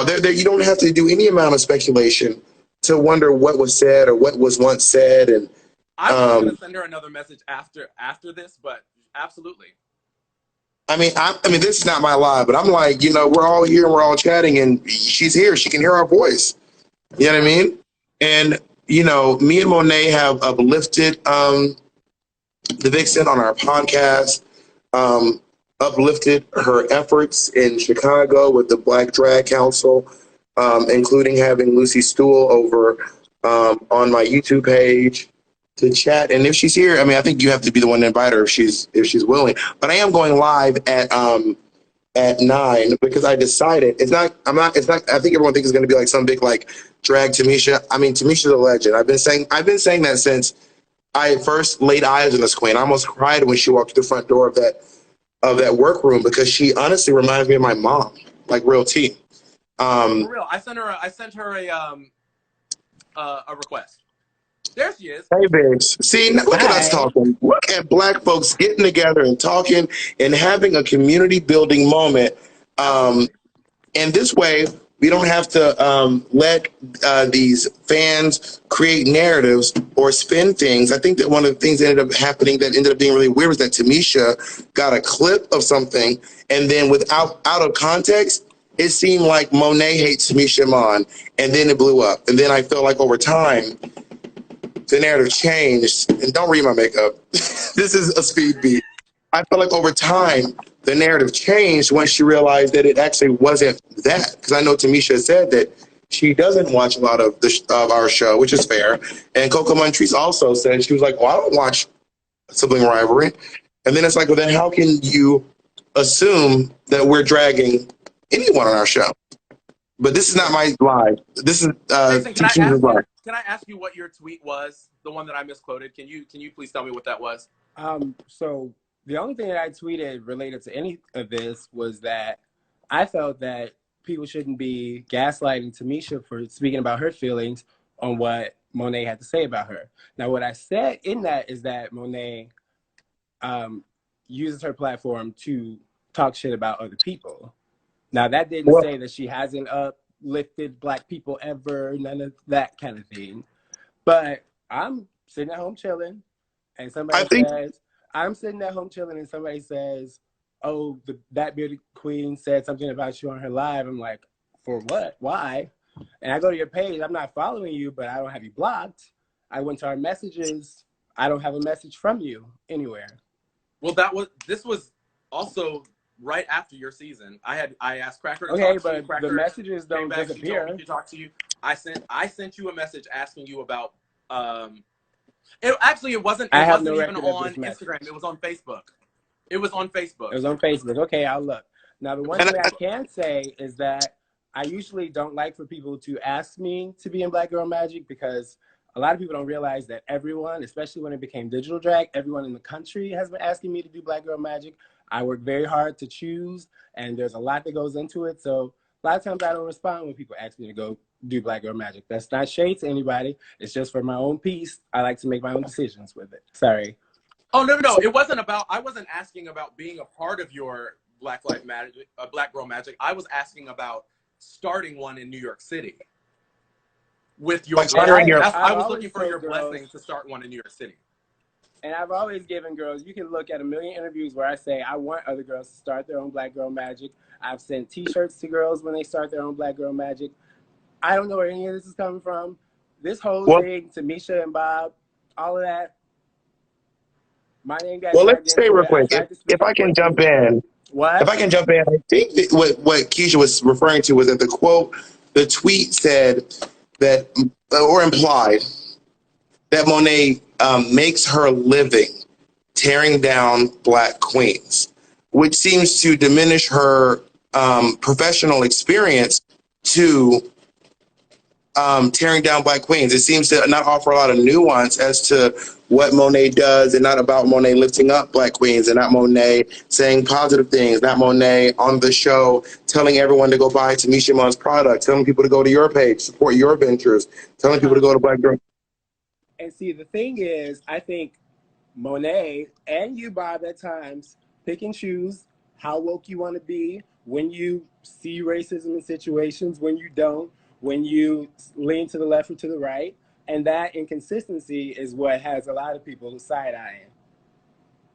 You don't have to do any amount of speculation to wonder what was said or what was once said. And I was going to send her another message after this, but absolutely. I mean, this is not my lie, but I'm like, we're all here and we're all chatting, and she's here. She can hear our voice. You know what I mean? And me and Monet have uplifted the Vixen on our podcast. Uplifted her efforts in Chicago with the Black Drag Council, including having Lucy Stool over on my YouTube page to chat. And if she's here, I think you have to be the one to invite her if she's willing. But I am going live at 9 because I decided it's not. I think everyone thinks it's going to be like some big like drag Tamisha. Tamisha's a legend. I've been saying that since I first laid eyes on this queen. I almost cried when she walked through the front door of that workroom because she honestly reminds me of my mom, like real tea. For real, I sent her a request. There she is. Hey, bitch. See, look at us talking. Look at Black folks getting together and talking and having a community building moment. And this way, we don't have to let these fans create narratives or spin things. I think that one of the things that ended up happening that ended up being really weird was that Tamisha got a clip of something, and then out of context, it seemed like Monet hates Tamisha Mon, and then it blew up. And then I felt like over time, the narrative changed. And don't read my makeup. This is a speed beat. I felt like over time, the narrative changed once she realized that it actually wasn't that. Because I know Tamisha said that she doesn't watch a lot of our show, which is fair. And Coco Montrese also said, she was like, well, I don't watch Sibling Rivalry. And then it's like, well, then how can you assume that we're dragging anyone on our show? But this is not my live. This is Tisha's live. Can I ask you what your tweet was? The one that I misquoted. Can you please tell me what that was? So the only thing that I tweeted related to any of this was that I felt that people shouldn't be gaslighting Tamisha for speaking about her feelings on what Monet had to say about her. Now, what I said in that is that Monet uses her platform to talk shit about other people. Now, that didn't say that she hasn't uplifted Black people ever, none of that kind of thing. But I'm sitting at home chilling, and I'm sitting at home chilling, and somebody says, oh, that beauty queen said something about you on her live. I'm like, for what? Why? And I go to your page. I'm not following you, but I don't have you blocked. I went to our messages. I don't have a message from you anywhere. Well, this was also right after your season. I asked Cracker to talk to you. Cracker, the messages don't disappear. She told me to talk to you. I sent you a message asking you about it wasn't even on Instagram. It was on Facebook. It was on Facebook. Okay, I'll look. Now, the one thing I can say is that I usually don't like for people to ask me to be in Black Girl Magic because a lot of people don't realize that everyone, especially when it became digital drag, everyone in the country has been asking me to do Black Girl Magic. I work very hard to choose, and there's a lot that goes into it. So a lot of times I don't respond when people ask me to go do Black Girl Magic. That's not shade to anybody. It's just for my own peace. I like to make my own decisions with it. Sorry. Oh, no. It wasn't about, I wasn't asking about being a part of your Black Girl Magic. I was asking about starting one in New York City. With your I was looking for your blessing to start one in New York City. And I've always given girls, you can look at a million interviews where I say, I want other girls to start their own Black Girl Magic. I've sent t-shirts to girls when they start their own Black Girl Magic. I don't know where any of this is coming from. This whole thing, Tamisha and Bob, all of that. My name got let me say real quick, if I can jump in. What? If I can jump in, I think that what Kizha was referring to was that the tweet said that, or implied, that Monet makes her living tearing down Black queens, which seems to diminish her professional experience to tearing down Black queens. It seems to not offer a lot of nuance as to what Monet does, and not about Monet lifting up Black queens, and not Monet saying positive things, not Monet on the show telling everyone to go buy Tamisha Mon's product, telling people to go to your page, support your ventures, telling people to go to Black Girl. And see, the thing is, I think Monet and you, Bob, at times pick and choose how woke you want to be, when you see racism in situations, when you don't, when you lean to the left or to the right. And that inconsistency is what has a lot of people side-eyeing.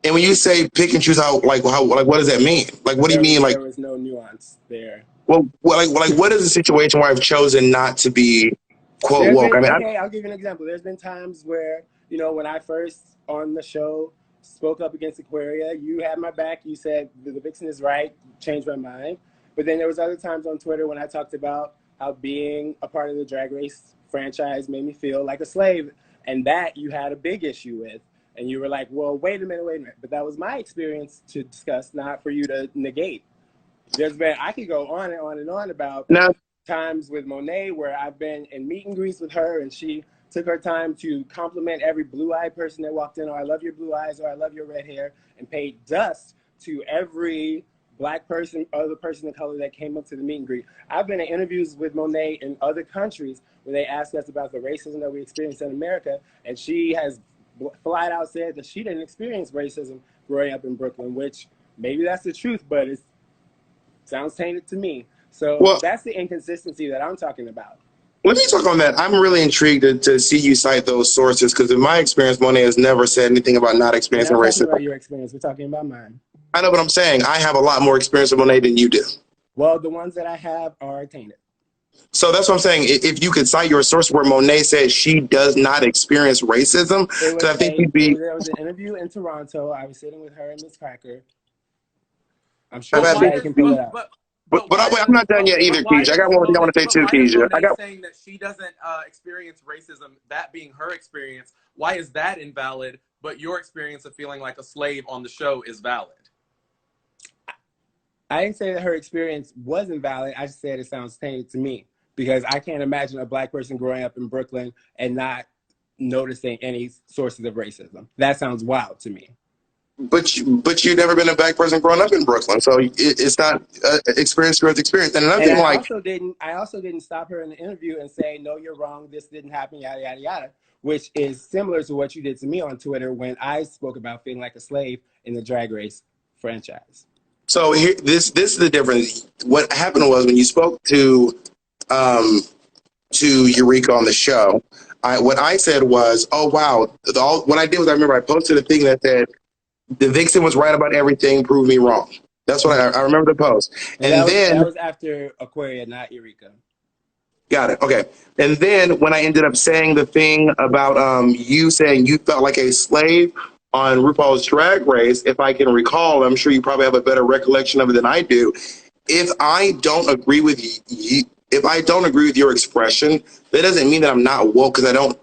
And when you say pick and choose, how, what does that mean? Like, what do you mean? Like, There was no nuance there. well, what is the situation where I've chosen not to be quote There's woke? been, I mean, okay, I'll give you an example. There's been times where, you know, when I first on the show spoke up against Aquaria, you had my back. You said the Vixen is right, changed my mind. But then there was other times on Twitter when I talked about how being a part of the Drag Race franchise made me feel like a slave, and that you had a big issue with. And you were like, well, wait a minute. But that was my experience to discuss, not for you to negate. There's been, I could go on and on and on about now, times with Monet where I've been in meet and greets with her and she took her time to compliment every blue-eyed person that walked in, or I love your blue eyes, or I love your red hair, and paid dust to every Black person, other person of color that came up to the meet and greet. I've been in interviews with Monet in other countries where they asked us about the racism that we experienced in America, and she has flat out said that she didn't experience racism growing up in Brooklyn, which maybe that's the truth, but it sounds tainted to me. So well, that's the inconsistency that I'm talking about. let me talk on that. I'm really intrigued to see you cite those sources because, in my experience, Monet has never said anything about not We're experiencing not talking racism. about your experience. We're talking about mine. I know what I'm saying. I have a lot more experience with Monet than you do. Well, the ones that I have are tainted. So that's what I'm saying. If you could cite your source where Monet says she does not experience racism, because I think you'd be. There was an interview in Toronto. I was sitting with her and Miss Cracker. I'm I've sure had somebody can pull it up. But I'm not done yet either, Kizha. I got one thing I want to say too, Kizha. Why is saying that she doesn't experience racism, that being her experience, why is that invalid, but your experience of feeling like a slave on the show is valid? I didn't say that her experience wasn't valid. I just said it sounds tainted to me because I can't imagine a Black person growing up in Brooklyn and not noticing any sources of racism. That sounds wild to me. But you've never been a Black person growing up in Brooklyn, so it's not experience growth experience. And another thing, I also didn't stop her in the interview and say, no, you're wrong. This didn't happen, yada, yada, yada, which is similar to what you did to me on Twitter when I spoke about feeling like a slave in the Drag Race franchise. So here, this is the difference. What happened was when you spoke to Eureka on the show, what I said was, oh, wow. What I did was I remember I posted a thing that said, the Vixen was right about everything, prove me wrong. That's what I remember the post. And that was after Aquaria, not Eureka. Got it. Okay. And then when I ended up saying the thing about you saying you felt like a slave on RuPaul's Drag Race, if I can recall, I'm sure you probably have a better recollection of it than I do. If I don't agree with you, if I don't agree with your expression, that doesn't mean that I'm not woke because I don't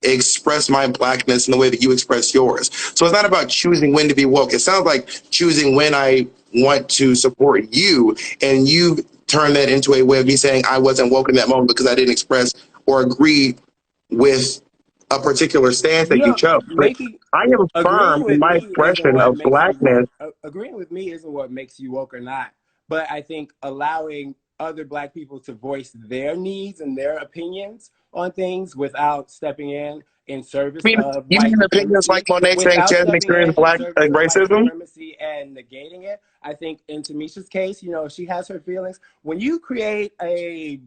express my Blackness in the way that you express yours. So it's not about choosing when to be woke. It sounds like choosing when I want to support you, and you turn that into a way of me saying I wasn't woke in that moment because I didn't express or agree with a particular stance that you chose. I have affirmed in my expression of Blackness. Agreeing with me isn't what makes you woke or not, but I think allowing other Black people to voice their needs and their opinions on things without stepping in service of you white mean opinions like Monet saying she hasn't experienced Black racism and negating it. I think in Tamisha's case, you know, she has her feelings. When you create a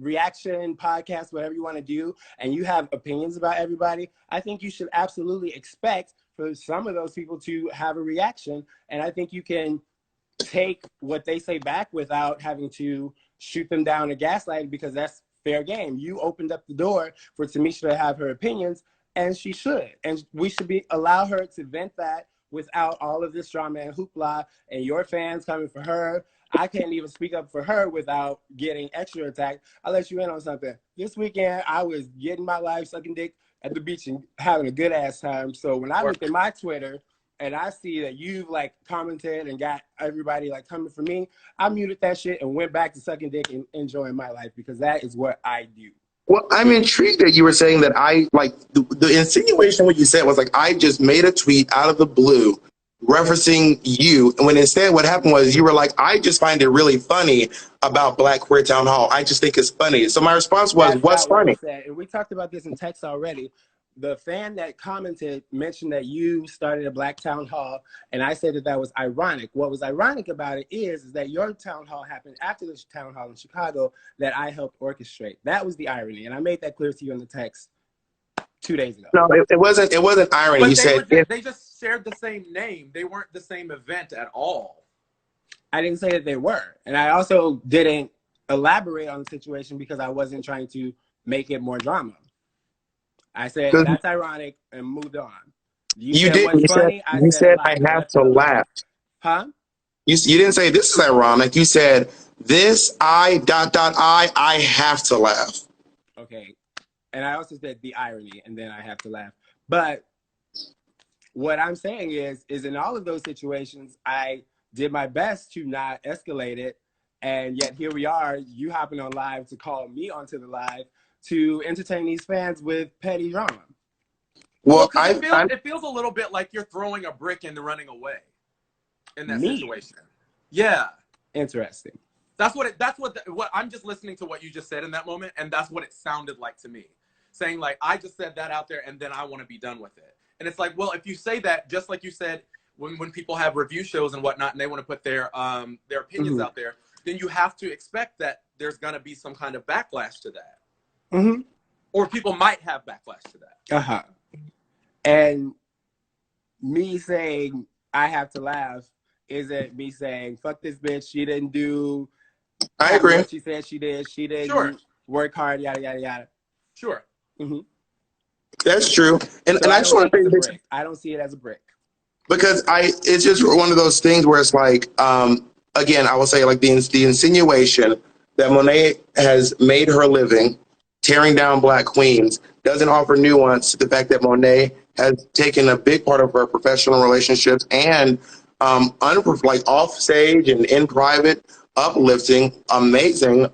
reaction podcast, whatever you want to do, and you have opinions about everybody, I think you should absolutely expect for some of those people to have a reaction. And I think you can take what they say back without having to shoot them down or gaslight, because that's fair game. You opened up the door for Tamisha to have her opinions, and she should. And we should allow her to vent that without all of this drama and hoopla and your fans coming for her. I can't even speak up for her without getting extra attacked. I'll let you in on something. This weekend, I was getting my life, sucking dick at the beach and having a good ass time. So when I look at my Twitter and I see that you've like commented and got everybody like coming for me, I muted that shit and went back to sucking dick and enjoying my life, because that is what I do. Well, I'm intrigued that you were saying that I, like, the insinuation what you said was like, I just made a tweet out of the blue referencing you. And when instead what happened was you were like, I just find it really funny about Black Queer Town Hall. I just think it's funny. So my response was, what's funny? And we talked about this in text already. the fan that commented mentioned that you started a Black town hall, and I said that that was ironic. What was ironic about it is that your town hall happened after the town hall in Chicago that I helped orchestrate. That was the irony, and I made that clear to you in the text 2 days ago. No, it wasn't. It wasn't irony. But You said they just shared the same name. They weren't the same event at all. I didn't say that they were, and I also didn't elaborate on the situation because I wasn't trying to make it more drama. I said that's ironic and moved on. You didn't. You said I have to laugh. Huh? You didn't say this is ironic. You said this I ... I have to laugh. Okay. And I also said the irony, and then I have to laugh. But what I'm saying is in all of those situations, I did my best to not escalate it. And yet here we are, you hopping on live to call me onto the live to entertain these fans with petty drama. Well, it feels a little bit like you're throwing a brick and running away in that situation. Yeah. Interesting. What I'm just listening to what you just said in that moment, and that's what it sounded like to me. Saying like, I just said that out there and then I want to be done with it. And it's like, well, if you say that, just like you said, when people have review shows and whatnot, and they want to put their opinions out there, then you have to expect that there's going to be some kind of backlash to that. Mm-hmm. Or people might have backlash to that. Uh-huh. And me saying, I have to laugh, isn't me saying, fuck this bitch, she didn't do I agree. what she said she did. She didn't work hard, yada, yada, yada. Sure. Mm-hmm. That's true. And I just want to say this. I don't see it as a brick. Because it's just one of those things where it's like, again, I will say like the insinuation that Monet has made her living tearing down Black queens doesn't offer nuance to the fact that Monet has taken a big part of her professional relationships and like off stage and in private, uplifting, amazing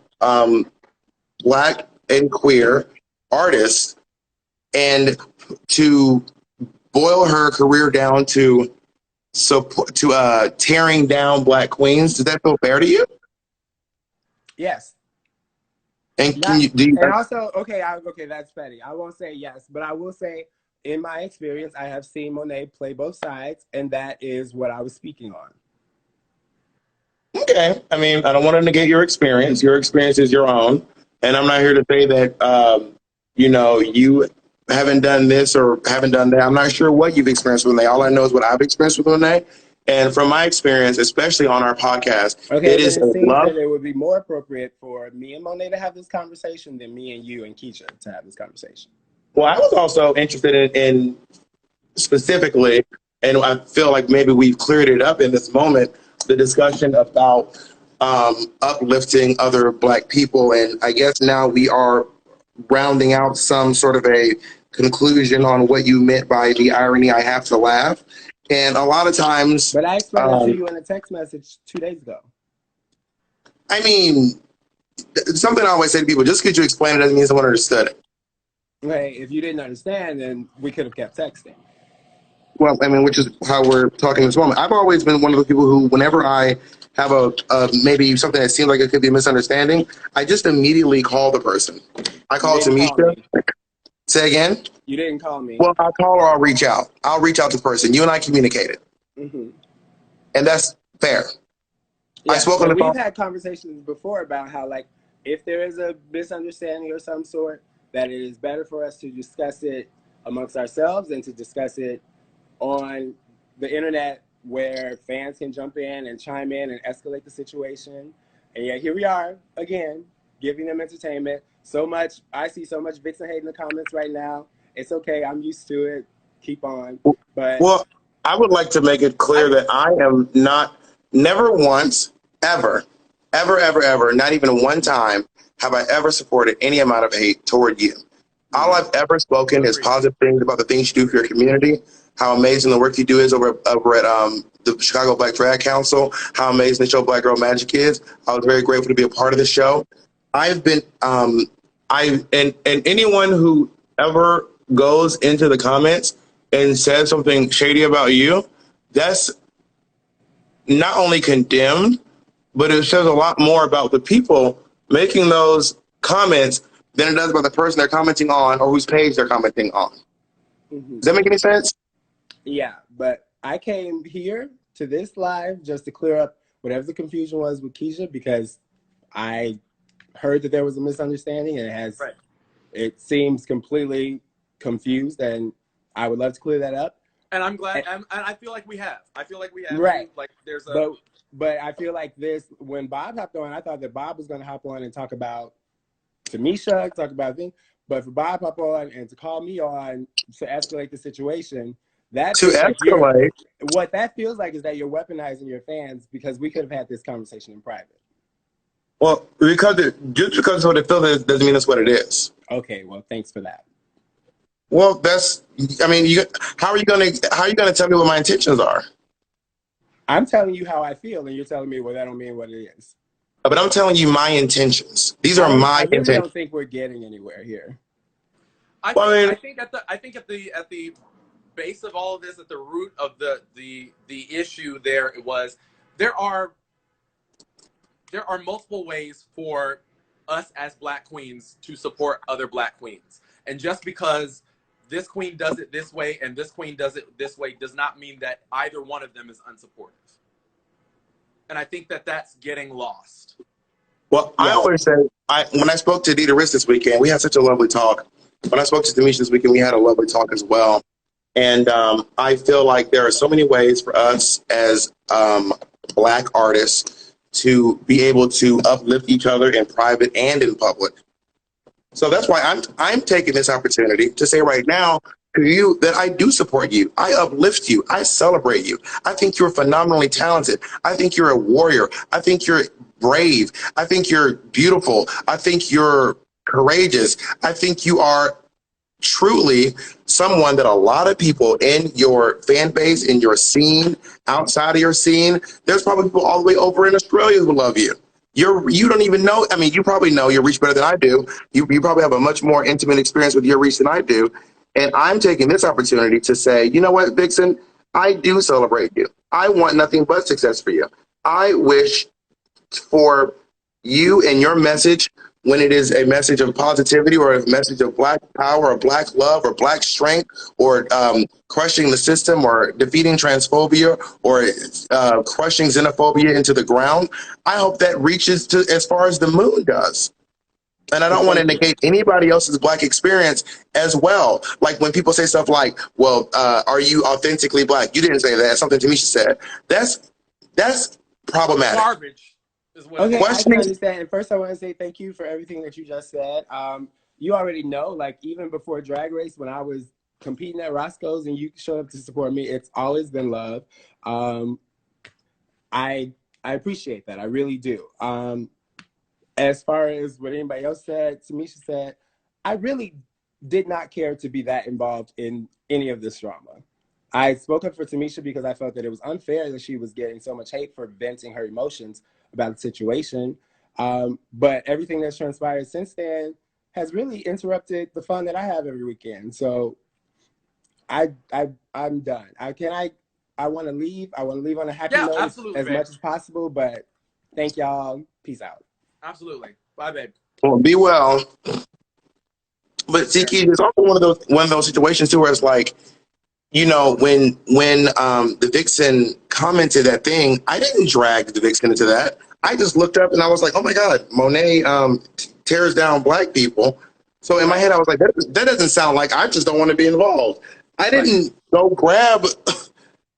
Black and queer artists, and to boil her career down to tearing down Black queens. Does that feel fair to you? Yes. And also, okay, that's petty. I won't say yes, but I will say, in my experience, I have seen Monet play both sides, and that is what I was speaking on. Okay. I mean, I don't want to negate your experience. Your experience is your own. And I'm not here to say that, you haven't done this or haven't done that. I'm not sure what you've experienced with Monet. All I know is what I've experienced with Monet. And from my experience, especially on our podcast, it is seems love. that it would be more appropriate for me and Monet to have this conversation than me and you and Kizha to have this conversation. Well, I was also interested in specifically, and I feel like maybe we've cleared it up in this moment, the discussion about uplifting other Black people. And I guess now we are rounding out some sort of a conclusion on what you meant by the irony, I have to laugh. And a lot of times... But I explained that to you in a text message 2 days ago. I mean, something I always say to people, just because you explain it doesn't mean someone understood it. Right, if you didn't understand, then we could have kept texting. Well, I mean, which is how we're talking this moment. I've always been one of the people who, whenever I have maybe something that seems like it could be a misunderstanding, I just immediately call the person. I call Tamisha. Say again? You didn't call me. Well, I'll call or I'll reach out. I'll reach out to the person. You and I communicated. Mm-hmm. And that's fair. Yeah, we've had conversations before about how, like, if there is a misunderstanding or some sort, that it is better for us to discuss it amongst ourselves than to discuss it on the internet where fans can jump in and chime in and escalate the situation. And yet here we are again, giving them entertainment. I see so much Vixen hate in the comments right now. It's okay, I'm used to it. Keep on. But well, I would like to make it clear that I am never once, ever, not even one time have I ever supported any amount of hate toward you. All I've ever spoken is positive things about the things you do for your community, how amazing the work you do is over at the Chicago Black Drag Council, how amazing the show Black Girl Magic is. I was very grateful to be a part of the show. I've been, and anyone who ever goes into the comments and says something shady about you, that's not only condemned, but it says a lot more about the people making those comments than it does about the person they're commenting on or whose page they're commenting on. Mm-hmm. Does that make any sense? Yeah, but I came here to this live just to clear up whatever the confusion was with Kizha, because I heard that there was a misunderstanding, and it seems completely confused, and I would love to clear that up. And I'm glad, and I feel like we have. I feel like we have. Right. Like there's a. But I feel like this, when Bob hopped on, I thought that Bob was going to hop on and talk about Tamisha, talk about things. But for Bob to hop on and to call me on to escalate the situation, that To escalate. like what that feels like is that you're weaponizing your fans, because we could have had this conversation in private. Well, just because it's what it feels doesn't mean that's what it is. Okay, well, thanks for that. Well, I mean, how are you gonna tell me what my intentions are? I'm telling you how I feel, and you're telling me, well, that don't mean what it is. But I'm telling you my intentions. These are my intentions. I don't think we're getting anywhere here. I think at the base of all of this, at the root of the issue, there are multiple ways for us as Black queens to support other Black queens, and just because this queen does it this way and this queen does it this way does not mean that either one of them is unsupportive. And I think that that's getting lost. Well, I always say, when I spoke to Dita Riss this weekend, we had such a lovely talk. When I spoke to Tamisha this weekend, we had a lovely talk as well. And I feel like there are so many ways for us as Black artists to be able to uplift each other in private and in public. So that's why I'm taking this opportunity to say right now to you that I do support you. I uplift you. I celebrate you. I think you're phenomenally talented. I think you're a warrior. I think you're brave. I think you're beautiful. I think you're courageous. I think you are truly someone that a lot of people in your fan base, in your scene, outside of your scene, there's probably people all the way over in Australia who love you. You don't even know. I mean, you probably know your reach better than I do. You probably have a much more intimate experience with your reach than I do. And I'm taking this opportunity to say, you know what, Vixen, I do celebrate you. I want nothing but success for you. I wish for you and your message, when it is a message of positivity or a message of Black power or Black love or Black strength or crushing the system or defeating transphobia or crushing xenophobia into the ground, I hope that reaches to as far as the moon does. And I don't want to negate anybody else's Black experience as well. Like when people say stuff like, well, are you authentically Black? You didn't say that. Something Tamisha said. That's problematic. Garbage. Okay, I can understand. And first, I want to say thank you for everything that you just said. You already know, like even before Drag Race, when I was competing at Roscoe's and you showed up to support me, it's always been love. I appreciate that. I really do. As far as what anybody else said, Tamisha said, I really did not care to be that involved in any of this drama. I spoke up for Tamisha because I felt that it was unfair that she was getting so much hate for venting her emotions about the situation. But everything that's transpired since then has really interrupted the fun that I have every weekend. So I'm done. I want to leave. I want to leave on a happy note as much as possible. But thank y'all. Peace out. Absolutely. Bye, babe. Well, be well. But see, Key, it's also one of those situations too where it's like, you know, when the Vixen commented that thing, I didn't drag the Vixen into that. I just looked up and I was like, oh my God, Monet tears down Black people. So in my head, I was like, that doesn't sound like I just don't want to be involved. I didn't go grab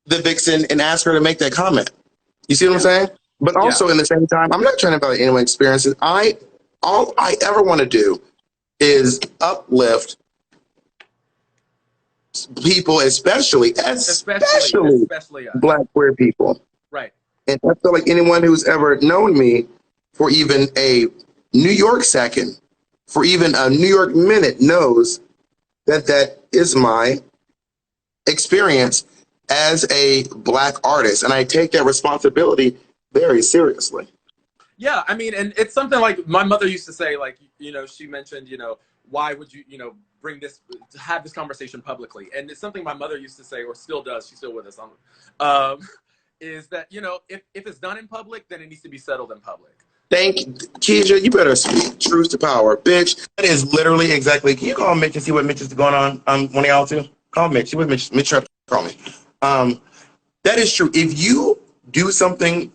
the Vixen and ask her to make that comment. You see what I'm saying? But also in the same time, I'm not trying to validate anyone's experiences. All I ever want to do is uplift people, especially Black queer people. Right. And I feel like anyone who's ever known me for even a New York second, for even a New York minute, knows that that is my experience as a Black artist. And I take that responsibility very seriously. Yeah, I mean, and it's something like my mother used to say, like, you know, she mentioned, you know, why would you, you know, bring this, to have this conversation publicly? And it's something my mother used to say, or still does, she's still with us, is that, you know, if it's done in public, then it needs to be settled in public. Thank you. Kizha, you better speak truth to power. Bitch, that is literally exactly, can you call Mitch and see what Mitch is going on? One of y'all too? Call Mitch. She was Mitch tried to call me. That is true. If you do something,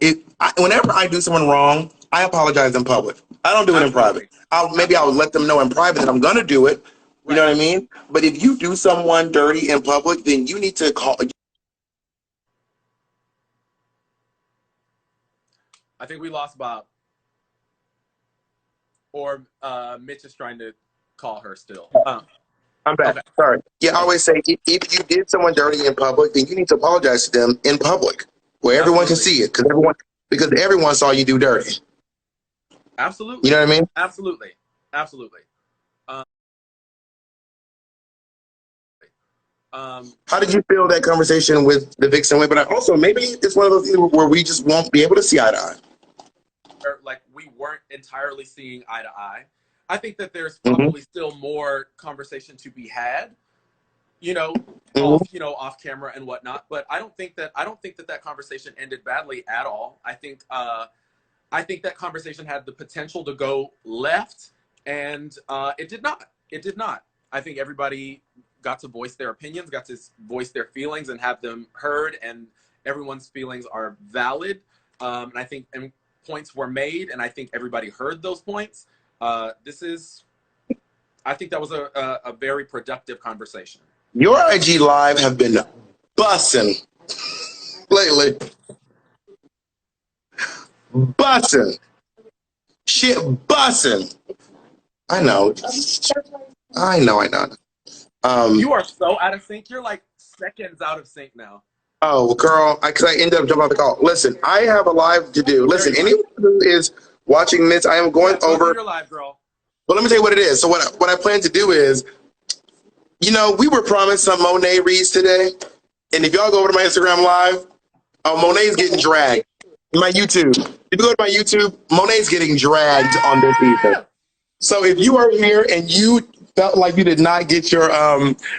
whenever I do someone wrong, I apologize in public. I don't do it in private. Absolutely. I'll let them know in private that I'm gonna do it. You know what I mean? But if you do someone dirty in public, then you need to call. I think we lost Bob. Or Mitch is trying to call her still. I'm back. Okay. Sorry. Yeah, I always say if you did someone dirty in public, then you need to apologize to them in public, where everyone can see it, because everyone saw you do dirty. Absolutely. You know what I mean? Absolutely. How did you feel that conversation with the Vixen went? But also, maybe it's one of those things where we just won't be able to see eye to eye. Like we weren't entirely seeing eye to eye. I think that there's probably still more conversation to be had, off camera and whatnot. But I don't think that conversation ended badly at all. I think that conversation had the potential to go left, and it did not. It did not. I think everybody got to voice their opinions, got to voice their feelings, and have them heard. And everyone's feelings are valid. And I think points were made, and I think everybody heard those points. I think that was a very productive conversation. Your IG Live have been bussing lately. Bussing. Shit bussing. I know. You are so out of sync. You're like seconds out of sync now. Oh, girl, because I ended up jumping off the call. Listen, I have a live to do. Listen, anyone who is watching this, I am going over. Your live, girl. Well, let me tell you what it is. So what I plan to do is, we were promised some Monet reads today. And if y'all go over to my Instagram live, Monet's getting dragged. My YouTube. If you go to my YouTube, Monet's getting dragged on this evening. So if you are here and you felt like you did not get your,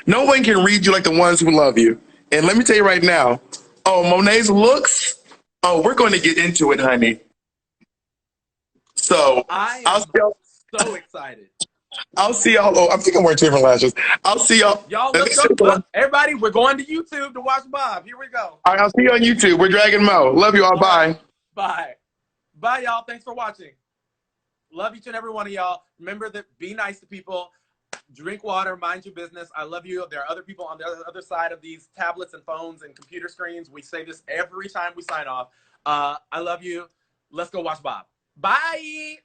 no one can read you like the ones who love you. And let me tell you right now, Monet's looks, we're going to get into it, honey. So I am so excited. I'll see y'all. Oh, I think I'm wearing 2 different lashes. I'll see y'all. Y'all, let's go. Everybody, we're going to YouTube to watch Bob. Here we go. All right, I'll see you on YouTube. We're Dragging Mo. Love you all. Bye. Bye. Bye, y'all. Thanks for watching. Love each and every one of y'all. Remember that be nice to people. Drink water. Mind your business. I love you. There are other people on the other side of these tablets and phones and computer screens. We say this every time we sign off. I love you. Let's go watch Bob. Bye.